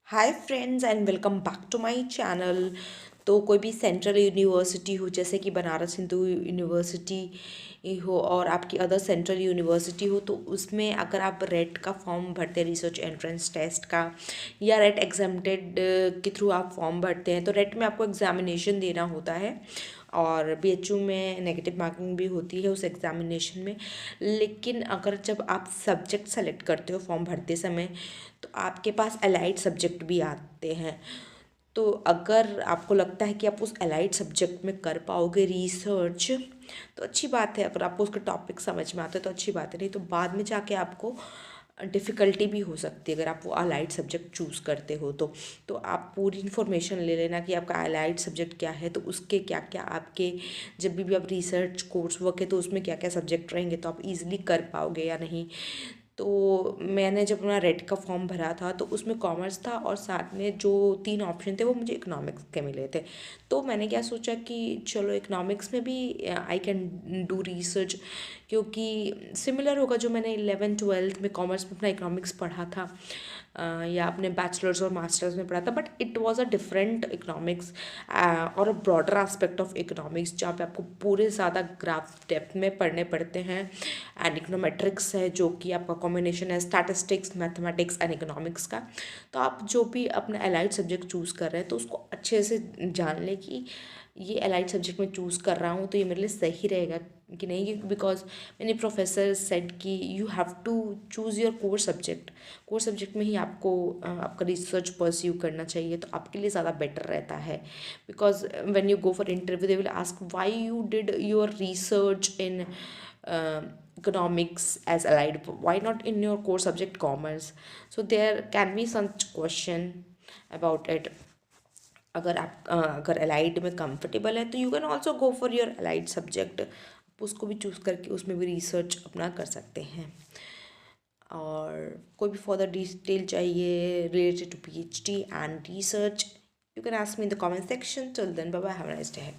Hi friends and welcome back to my channel. तो कोई भी सेंट्रल यूनिवर्सिटी हो, जैसे कि बनारस हिंदू यूनिवर्सिटी हो और आपकी अदर सेंट्रल यूनिवर्सिटी हो, तो उसमें अगर आप रेट का फॉर्म भरते हैं, रिसर्च एंट्रेंस टेस्ट का, या रेट एग्जामिटेड के थ्रू आप फॉर्म भरते हैं, तो रेट में आपको एग्जामिनेशन देना होता है और बीएचयू में नेगेटिव मार्किंग भी होती है उस एग्ज़ामिनेशन में। लेकिन अगर जब आप सब्जेक्ट सेलेक्ट करते हो फॉर्म भरते समय, तो आपके पास अलाइड सब्जेक्ट भी आते हैं। तो अगर आपको लगता है कि आप उस अलाइड सब्जेक्ट में कर पाओगे रिसर्च, तो अच्छी बात है। अगर आपको उसका टॉपिक समझ में आता है तो अच्छी बात है, नहीं तो बाद में जाके आपको डिफ़िकल्टी भी हो सकती है अगर आप वो अलाइड सब्जेक्ट चूज़ करते हो तो आप पूरी इन्फॉर्मेशन ले लेना कि आपका अलाइड सब्जेक्ट क्या है, तो उसके क्या क्या आपके जब भी आप रिसर्च कोर्स वर्क है तो उसमें क्या क्या सब्जेक्ट रहेंगे, तो आप इजीली कर पाओगे या नहीं। तो मैंने जब अपना रेट का फॉर्म भरा था तो उसमें कॉमर्स था और साथ में जो 3 ऑप्शन थे वो मुझे इकोनॉमिक्स के मिले थे। तो मैंने क्या सोचा कि चलो इकोनॉमिक्स में भी आई कैन डू रिसर्च, क्योंकि सिमिलर होगा जो मैंने 11th-12th में कॉमर्स में अपना इकोनॉमिक्स पढ़ा था या अपने बैचलर्स और मास्टर्स में पढ़ा था, but it was a different economics और a broader aspect of economics, जहाँ पे आपको पूरे ज़्यादा ग्राफ डेप्थ में पढ़ने पड़ते हैं। एंड इकोनोमेट्रिक्स है जो कि आपका कॉम्बिनेशन है स्टैटिस्टिक्स, मैथमेटिक्स एंड इकोनॉमिक्स का। तो आप जो भी अपना अलाइड सब्जेक्ट चूज़ कर रहे हैं तो उसको अच्छे से जान लें कि ये अलाइड सब्जेक्ट मैं चूज़ कर रहा हूँ तो ये मेरे लिए सही रहेगा कि नहीं, बिकॉज मैंने प्रोफेसर सेड कि you have to choose your core subject में ही आपको आपका रिसर्च परस्यू करना चाहिए, तो आपके लिए ज़्यादा बेटर रहता है। Because when you go for interview they will ask why you did your research in economics as allied, why not in your core subject commerce? So there can be such question about it. अगर allied में comfortable है तो you can also go for your allied subject, आप उसको भी choose करके उसमें भी रिसर्च अपना कर सकते हैं। और कोई भी फर्दर डिटेल चाहिए related to PhD and research, you can ask me in the comment section. Till then bye bye, have a nice day.